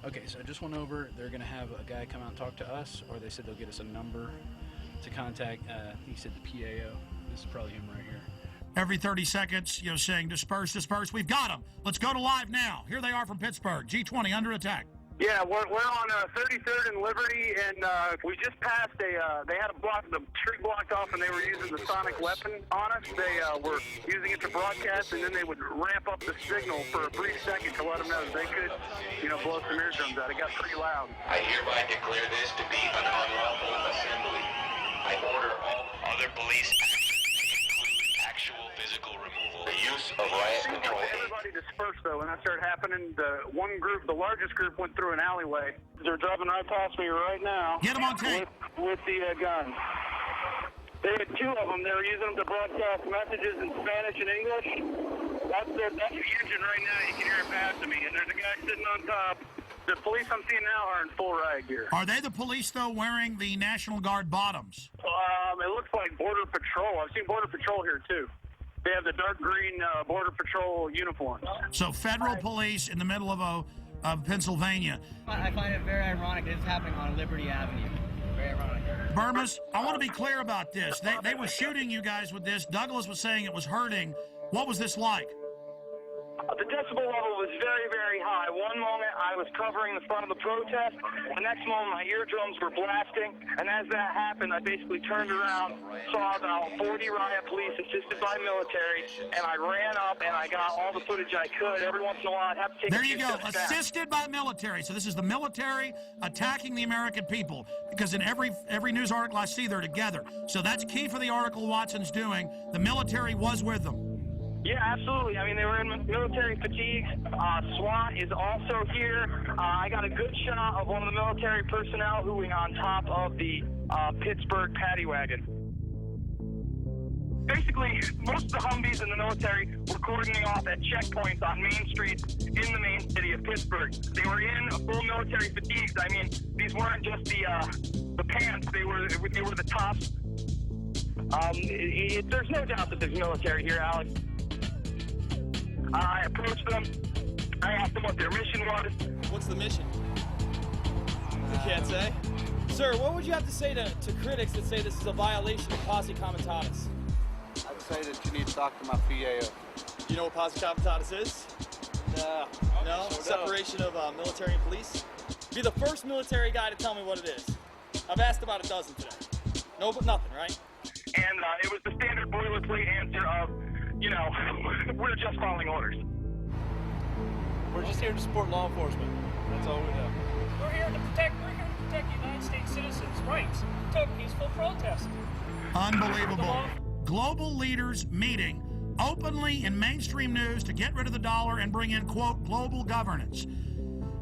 Okay, so I just went over. They're going to have a guy come out and talk to us, or they said they'll get us a number to contact. He said the PAO. This is probably him right here. Every 30 seconds, saying disperse, disperse. We've got them. Let's go to live now. Here they are from Pittsburgh. G20 under attack. Yeah, we're on 33rd and Liberty, and we just passed they had the street blocked off, and they were using the sonic weapon on us. They were using it to broadcast, and then they would ramp up the signal for a brief second to let them know that they could, blow some eardrums out. It got pretty loud. I hereby declare this to be an unlawful assembly. I order all other police actual physical removal, the use of riot control. Everybody dispersed, though, when that started happening. The one group, the largest group, went through an alleyway. They're driving right past me right now. Get them on tape. With the gun. They had two of them. They were using them to broadcast messages in Spanish and English. That's the engine right now. You can hear it passing me. And there's a guy sitting on top. The police I'm seeing now are in full riot gear. Are they the police, though, wearing the National Guard bottoms? It looks like Border Patrol. I've seen Border Patrol here, too. They have the dark green Border Patrol uniforms. So federal police in the middle of Pennsylvania. I find it very ironic that it's happening on Liberty Avenue. Very ironic. Burmis, I want to be clear about this. They were shooting you guys with this. Douglas was saying it was hurting. What was this like? The decibel level was very, very high. One moment I was covering the front of the protest. The next moment my eardrums were blasting. And as that happened, I basically turned around, saw about 40 riot police assisted by military, and I ran up and I got all the footage I could. Every once in a while I'd have to take There you go, assisted by military. So this is the military attacking the American people, because in every news article I see, they're together. So that's key for the article Watson's doing. The military was with them. Yeah, absolutely. I mean, they were in military fatigues. SWAT is also here. I got a good shot of one of the military personnel who was on top of the Pittsburgh paddy wagon. Basically, most of the Humvees in the military were cordoning off at checkpoints on main streets in the main city of Pittsburgh. They were in full military fatigues. I mean, these weren't just the pants; they were the tops. There's no doubt that there's military here, Alex. I approached them. I asked them what their mission was. What's the mission? You can't say? Sir, what would you have to say to critics that say this is a violation of posse comitatus? I'd say that you need to talk to my PAO. You know what posse comitatus is? No. No? Separation of military and police? Be the first military guy to tell me what it is. I've asked about a dozen today. No, but nothing, right? And it was the standard boilerplate answer of, we're just following orders. We're just here to support law enforcement. That's all we know. We're here to protect United States citizens' rights to peaceful protest. Unbelievable. Global leaders meeting openly in mainstream news to get rid of the dollar and bring in, quote, global governance.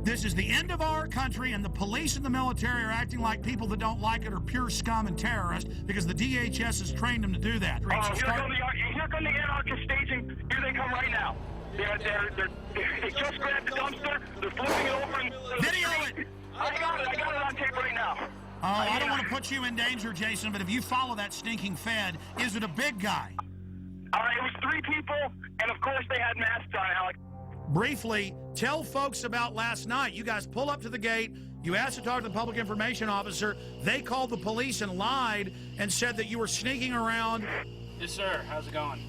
This is the end of our country, and the police and the military are acting like people that don't like it are pure scum and terrorists because the DHS has trained them to do that. Here come the anarchist staging. Here they come right now. They just grabbed the dumpster. They're flipping it over. Video it! I got it on tape right now. Oh, I don't want to put you in danger, Jason, but if you follow that stinking Fed, is it a big guy? It was 3 people, and of course they had masks on, Alex. Briefly, tell folks about last night. You guys pull up to the gate. You asked to talk to the public information officer. They called the police and lied and said that you were sneaking around. Yes, sir. How's it going?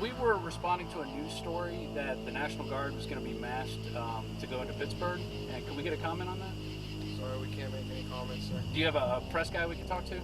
We were responding to a news story that the National Guard was going to be masked to go into Pittsburgh. And can we get a comment on that? Sorry, we can't make any comments, sir. Do you have a press guy we can talk to?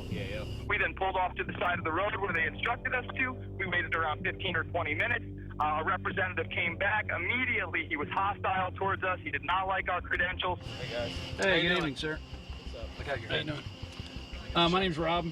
Yeah. We then pulled off to the side of the road where they instructed us to. We waited around 15 or 20 minutes. A representative came back. Immediately, he was hostile towards us. He did not like our credentials. Hey, guys. Hey, good evening, sir. What's up? Look how you're doing. My name's Rob.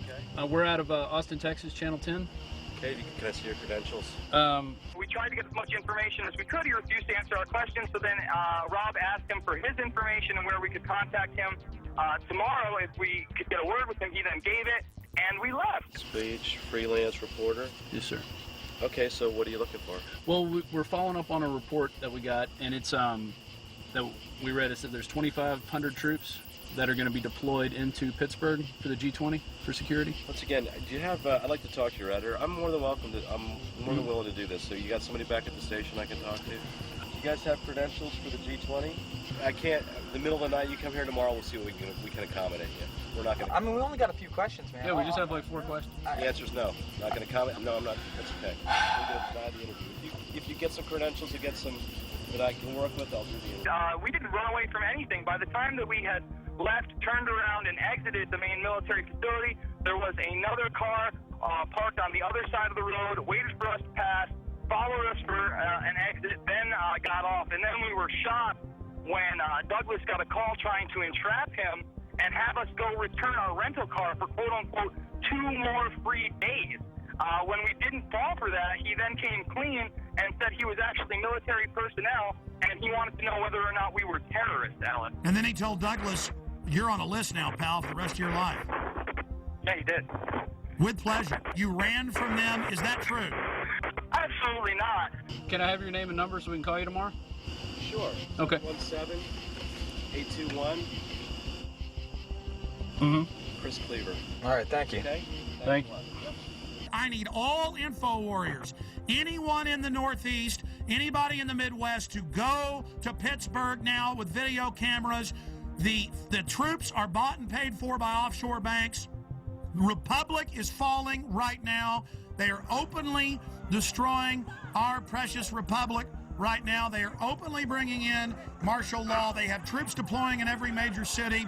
Okay. We're out of Austin, Texas, Channel 10. Okay, can I see your credentials? We tried to get as much information as we could. He refused to answer our questions. So then Rob asked him for his information and where we could contact him tomorrow if we could get a word with him. He then gave it, and we left. Speech, freelance reporter. Yes, sir. Okay, so what are you looking for? Well, we're following up on a report that we got, and it's that we read. It said there's 2,500 troops that are going to be deployed into Pittsburgh for the G20 for security. Once again, do you have? I'd like to talk to your editor. I'm more than willing to do this. So you got somebody back at the station I can talk to? You guys have credentials for the G20? I can't. In the middle of the night, you come here tomorrow. We'll see what we can accommodate you. We're not going to. I mean, we only got a few questions, man. Yeah, we just have like 4 questions. The answer is no. Not going to comment. No, I'm not. That's okay. We're going to deny the interview. If you get some credentials, you get some that I can work with, I'll do the interview. We didn't run away from anything. By the time that we had left, turned around, and exited the main military facility, there was another car parked on the other side of the road, waited for us to pass, followed us for an exit, then got off. And then we were shot when Douglas got a call trying to entrap him and have us go return our rental car for quote-unquote 2 more free days. When we didn't fall for that, he then came clean and said he was actually military personnel, and he wanted to know whether or not we were terrorists, Alex. And then he told Douglas, you're on a list now, pal, for the rest of your life. Yeah, he did. With pleasure. You ran from them. Is that true? Absolutely not. Can I have your name and number so we can call you tomorrow? Sure. Okay. 1-7-821. Chris Cleaver. All right, thank you. Okay. Thank you. I need all info warriors, anyone in the Northeast, anybody in the Midwest, to go to Pittsburgh now with video cameras. The troops are bought and paid for by offshore banks. The Republic is falling right now. They are openly destroying our precious Republic right now. They are openly bringing in martial law. They have troops deploying in every major city.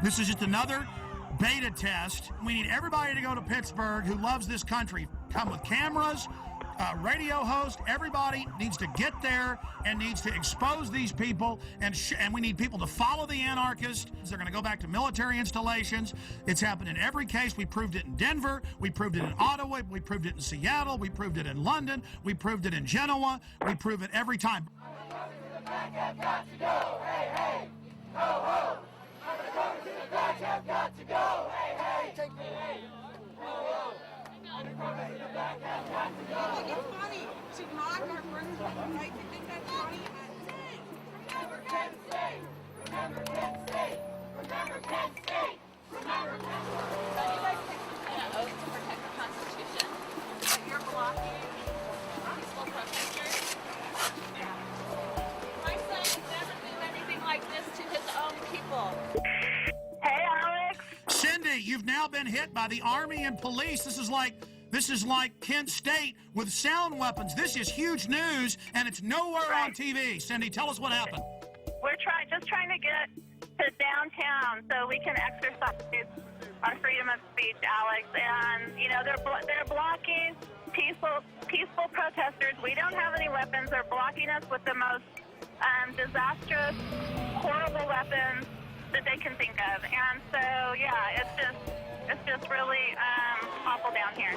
This is just another beta test. We need everybody to go to Pittsburgh who loves this country. Come with cameras, radio host. Everybody needs to get there and needs to expose these people. And we need people to follow the anarchists. They're going to go back to military installations. It's happened in every case. We proved it in Denver. We proved it in Ottawa. We proved it in Seattle. We proved it in London. We proved it in Genoa. We prove it every time. You've now been hit by the Army and police. This is like Kent State with sound weapons. This is huge news, and it's nowhere on TV. Cindy, tell us what happened. We're just trying to get to downtown so we can exercise our freedom of speech, Alex. And they're blocking peaceful protesters. We don't have any weapons. They're blocking us with the most disastrous, horrible weapons that they can think of. And so, yeah, it's just really awful down here.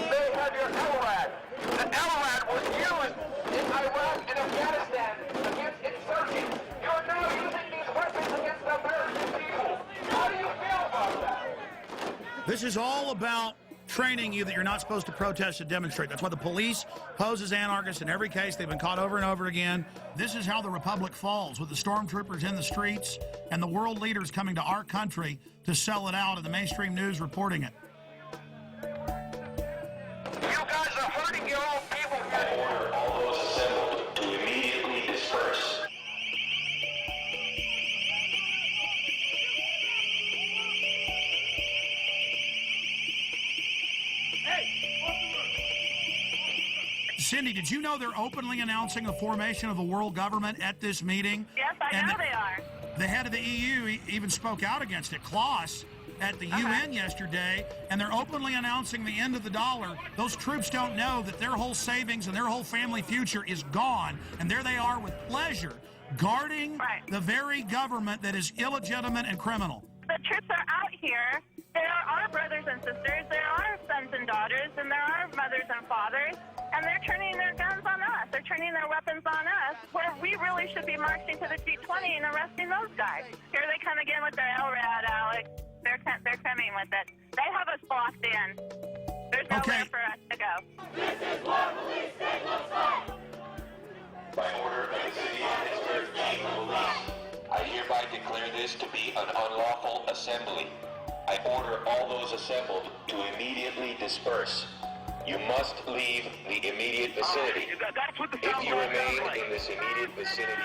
They have your LRAD. The LRAD was used in Iraq and Afghanistan against insurgents. You're now using these weapons against the American people. How do you feel about that? This is all about training you that you're not supposed to protest and demonstrate. That's why the police pose as anarchists in every case. They've been caught over and over again. This is how the Republic falls, with the stormtroopers in the streets and the world leaders coming to our country to sell it out and the mainstream news reporting it. You guys are hurting your own people. I order all those assembled to immediately disperse. Cindy, did you know they're openly announcing the formation of a world government at this meeting? Yes, I know they are. The head of the EU even spoke out against it, Klaus, at the UN yesterday, and they're openly announcing the end of the dollar. Those troops don't know that their whole savings and their whole family future is gone, and there they are with pleasure, guarding the very government that is illegitimate and criminal. The troops are out here. There are brothers and sisters, there are sons and daughters, and there are mothers and fathers, and they're turning their guns on us. They're turning their weapons on us, where we really should be marching to the G20 and arresting those guys. Here they come again with their LRAD, Alex. They're coming with it. They have us blocked in. There's nowhere for us to go. This is what police state looks like. By order of the City of Pittsburgh Chief of Police, I hereby declare this to be an unlawful assembly. I order all those assembled to immediately disperse. You must leave the immediate vicinity. That's what the If you remain in this immediate vicinity,